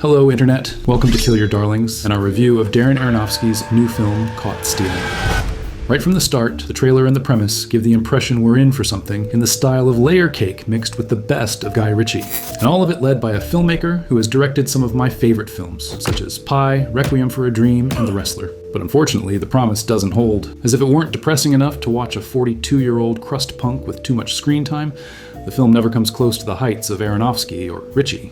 Hello Internet, welcome to Kill Your Darlings and our review of Darren Aronofsky's new film, Caught Stealing. Right from the start, the trailer and the premise give the impression we're in for something in the style of layer cake mixed with the best of Guy Ritchie. And all of it led by a filmmaker who has directed some of my favorite films, such as Pi, Requiem for a Dream, and The Wrestler. But unfortunately, the promise doesn't hold. As if it weren't depressing enough to watch a 42-year-old crust punk with too much screen time, the film never comes close to the heights of Aronofsky or Ritchie.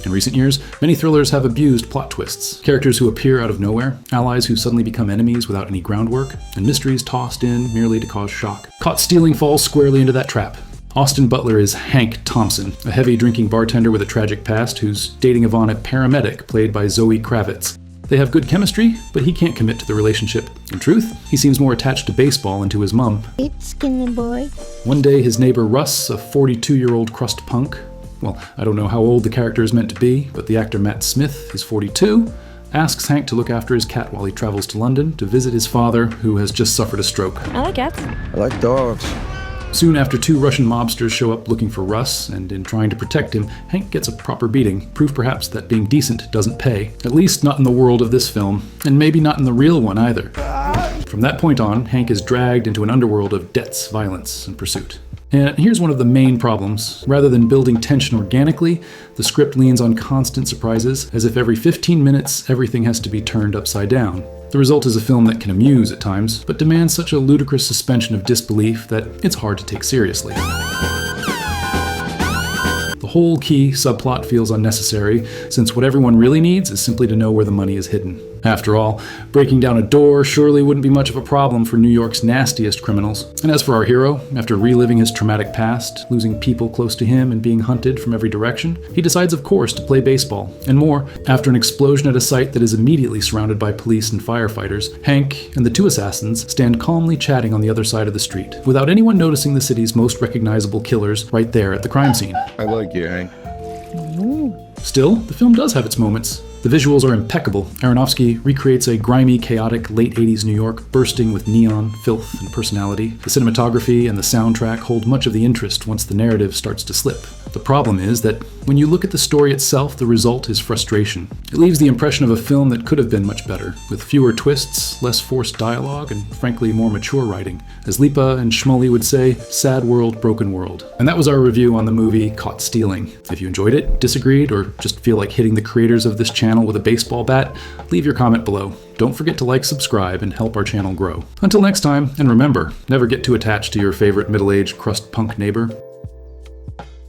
In recent years, many thrillers have abused plot twists, characters who appear out of nowhere, allies who suddenly become enemies without any groundwork, and mysteries tossed in merely to cause shock. Caught Stealing falls squarely into that trap. Austin Butler is Hank Thompson, a heavy-drinking bartender with a tragic past who's dating Yvonne, a paramedic played by Zoë Kravitz. They have good chemistry, but he can't commit to the relationship. In truth, he seems more attached to baseball and to his mum. It's skinny boy. One day, his neighbor Russ, a 42-year-old crust punk, well, I don't know how old the character is meant to be, but the actor Matt Smith is 42, asks Hank to look after his cat while he travels to London to visit his father, who has just suffered a stroke. I like cats. I like dogs. Soon after, two Russian mobsters show up looking for Russ, and in trying to protect him, Hank gets a proper beating, proof perhaps that being decent doesn't pay. At least not in the world of this film, and maybe not in the real one either. From that point on, Hank is dragged into an underworld of debts, violence, and pursuit. And here's one of the main problems. Rather than building tension organically, the script leans on constant surprises, as if every 15 minutes everything has to be turned upside down. The result is a film that can amuse at times, but demands such a ludicrous suspension of disbelief that it's hard to take seriously. The whole key subplot feels unnecessary, since what everyone really needs is simply to know where the money is hidden. After all, breaking down a door surely wouldn't be much of a problem for New York's nastiest criminals. And as for our hero, after reliving his traumatic past, losing people close to him and being hunted from every direction, he decides of course to play baseball. And more, after an explosion at a site that is immediately surrounded by police and firefighters, Hank and the two assassins stand calmly chatting on the other side of the street, without anyone noticing the city's most recognizable killers right there at the crime scene. I like you, Hank. Still, the film does have its moments. The visuals are impeccable. Aronofsky recreates a grimy, chaotic, late 80s New York bursting with neon, filth, and personality. The cinematography and the soundtrack hold much of the interest once the narrative starts to slip. The problem is that when you look at the story itself, the result is frustration. It leaves the impression of a film that could have been much better, with fewer twists, less forced dialogue, and frankly more mature writing. As Lipa and Schmully would say, sad world, broken world. And that was our review on the movie Caught Stealing. If you enjoyed it, disagreed, or just feel like hitting the creators of this channel with a baseball bat, leave your comment below. Don't forget to like, subscribe, and help our channel grow. Until next time, and remember, never get too attached to your favorite middle-aged crust punk neighbor.